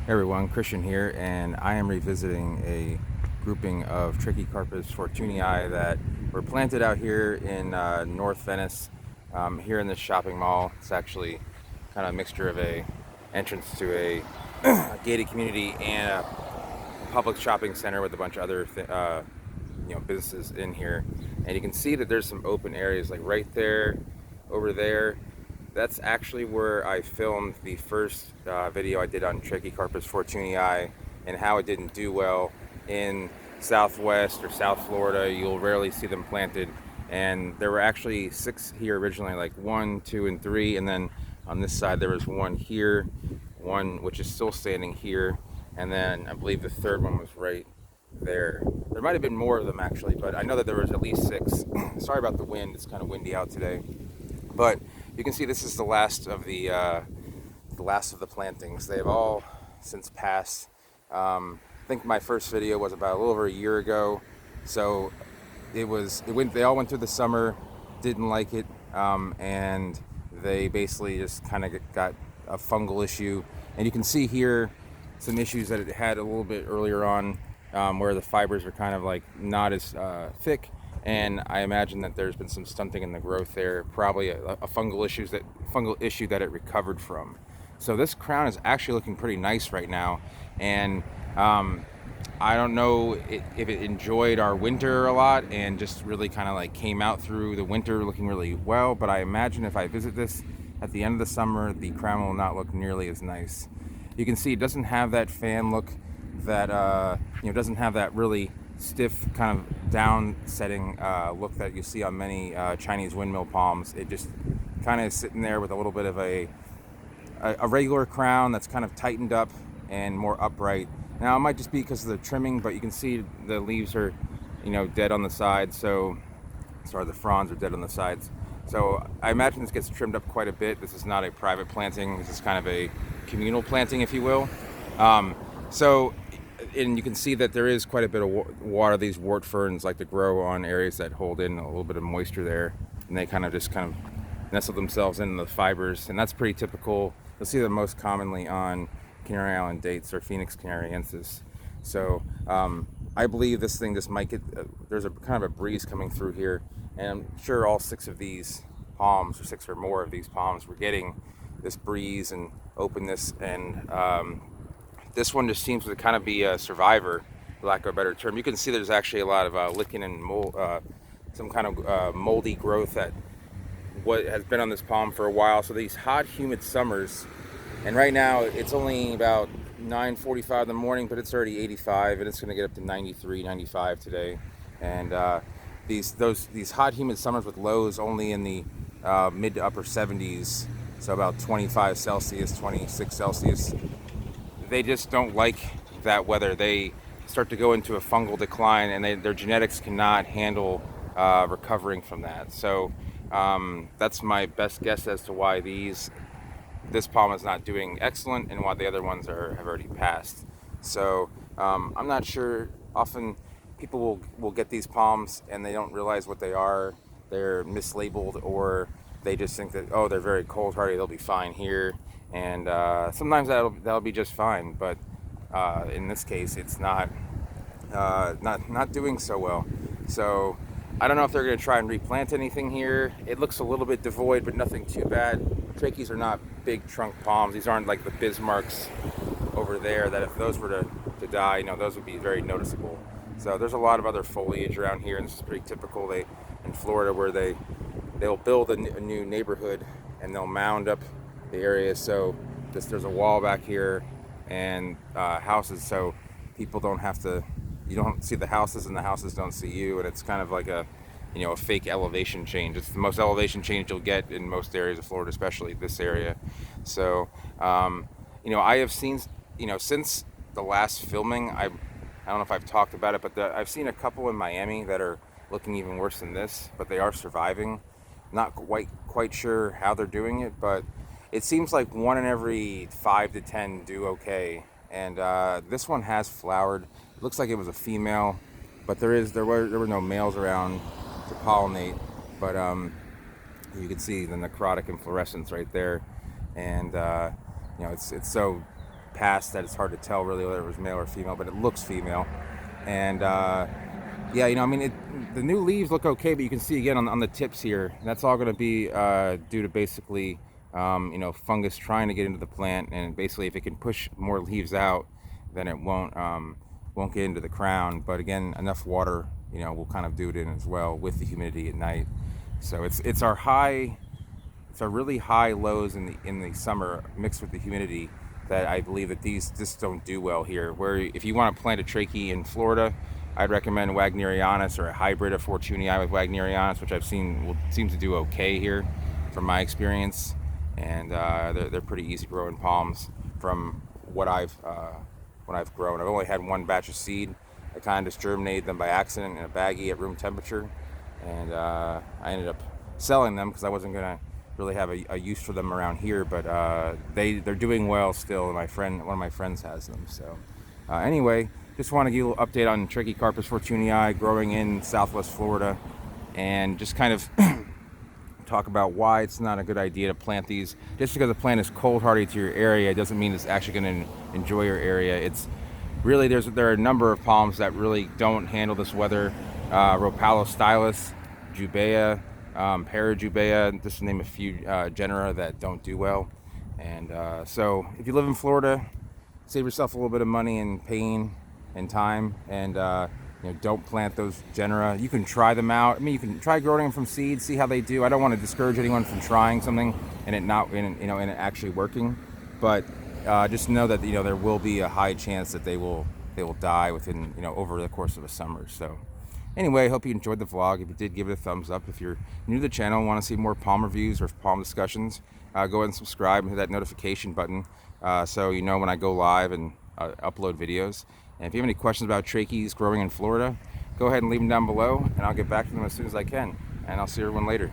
Hey everyone, Christian here, and I am revisiting a grouping of Trachycarpus fortunei that were planted out here in North Venice, here in this shopping mall. It's actually kind of a mixture of a entrance to a gated community and a public shopping center with a bunch of other businesses in here. And you can see that there's some open areas like right there, over there. That's actually where I filmed the first video I did on Trachycarpus fortunei and how it didn't do well in Southwest or South Florida. You'll rarely see them planted, and there were actually 6 here originally, like 1, 2, and 3, and then on this side there was 1 here, 1 which is still standing here, and then I believe the third one was right there. There might have been more of them actually, but I know that there was at least 6. Sorry about the wind, it's kind of windy out today. But you can see this is the last of the plantings. They've all since passed. I think my first video was about a little over a year ago. So they all went through the summer, didn't like it, and they basically just kind of got a fungal issue. And you can see here some issues that it had a little bit earlier on, where the fibers are kind of like not as thick. And I imagine that there's been some stunting in the growth there, probably a fungal issue that it recovered from. So this crown is actually looking pretty nice right now, and I don't know if it enjoyed our winter a lot and just really kind of like came out through the winter looking really well, but I imagine if I visit this at the end of the summer, the crown will not look nearly as nice. You can see it doesn't have that fan look, that doesn't have that really stiff kind of down setting look that you see on many Chinese windmill palms. It just kind of sitting there with a little bit of a regular crown that's kind of tightened up and more upright. Now it might just be because of the trimming, but you can see the leaves are dead on the sides, so the fronds are dead on the sides. So I imagine this gets trimmed up quite a bit. This is not a private planting, this is kind of a communal planting, if you will. And you can see that there is quite a bit of water. These wart ferns like to grow on areas that hold in a little bit of moisture there, and they kind of nestle themselves in the fibers, and that's pretty typical. You'll see them most commonly on Canary Island dates or Phoenix canariensis. So I believe this might get, there's a kind of a breeze coming through here, and I'm sure all 6 of these palms, or 6 or more of these palms, were getting this breeze and openness, and this one just seems to kind of be a survivor, for lack of a better term. You can see there's actually a lot of lichen and mold, some kind of moldy growth that has been on this palm for a while. So these hot, humid summers, and right now it's only about 9:45 in the morning, but it's already 85, and it's going to get up to 93, 95 today. And these hot, humid summers with lows only in the mid to upper 70s, so about 25 Celsius, 26 Celsius. They just don't like that weather. They start to go into a fungal decline, and their genetics cannot handle recovering from that. So that's my best guess as to why this palm is not doing excellent and why the other ones have already passed. So I'm not sure. Often people will get these palms and they don't realize what they are. They're mislabeled, or they just think that, oh, they're very cold hardy, they'll be fine here. And sometimes that'll be just fine, but in this case, it's not doing so well. So I don't know if they're going to try and replant anything here. It looks a little bit devoid, but nothing too bad. Trachys are not big trunk palms. These aren't like the Bismarcks over there, that if those were to die, those would be very noticeable. So there's a lot of other foliage around here, and this is pretty typical in Florida, where they'll build a new neighborhood and they'll mound up the area. So there's a wall back here and houses, so people you don't see the houses and the houses don't see you, and it's kind of like a fake elevation change. It's the most elevation change you'll get in most areas of Florida, especially this area. So I have seen, since the last filming, I don't know if I've talked about it, but I've seen a couple in Miami that are looking even worse than this, but they are surviving. Not quite sure how they're doing it, but it seems like 1 in every 5 to 10 do okay. And this one has flowered. It looks like it was a female, but there were no males around to pollinate. But you can see the necrotic inflorescence right there, and it's so past that it's hard to tell really whether it was male or female, but it looks female. And yeah, I mean, the new leaves look okay, but you can see again on the tips here, that's all going to be due to basically, fungus trying to get into the plant, and basically if it can push more leaves out, then it won't get into the crown. But again, enough water, will kind of do it in as well with the humidity at night. So it's our really high lows in the summer mixed with the humidity that I believe that these just don't do well here. Where if you want to plant a trachea in Florida, I'd recommend Wagnerianus or a hybrid of fortunei with Wagnerianus, which I've seen seems to do okay here from my experience. And they're pretty easy growing palms from what I've grown. I've only had one batch of seed. I kind of just germinated them by accident in a baggie at room temperature, and I ended up selling them because I wasn't gonna really have a use for them around here. But they're doing well still. One of my friends has them. So anyway, just want to give you a little update on Trachycarpus fortunei growing in Southwest Florida, and just kind of talk about why it's not a good idea to plant these. Just because a plant is cold hardy to your area doesn't mean it's actually going to enjoy your area. It's really, there are a number of palms that really don't handle this weather. Rhopalostylus, Jubea, Parajubea, just to name a few genera that don't do well. And so if you live in Florida, save yourself a little bit of money and pain and time, and don't plant those genera. You can try them out. I mean, you can try growing them from seed, see how they do. I don't want to discourage anyone from trying something and it not, and it actually working. But just know that there will be a high chance that they will die within over the course of a summer. So anyway, I hope you enjoyed the vlog. If you did, give it a thumbs up. If you're new to the channel and want to see more palm reviews or palm discussions, go ahead and subscribe and hit that notification button so you know when I go live and upload videos. And if you have any questions about trachees growing in Florida, go ahead and leave them down below, and I'll get back to them as soon as I can. And I'll see everyone later.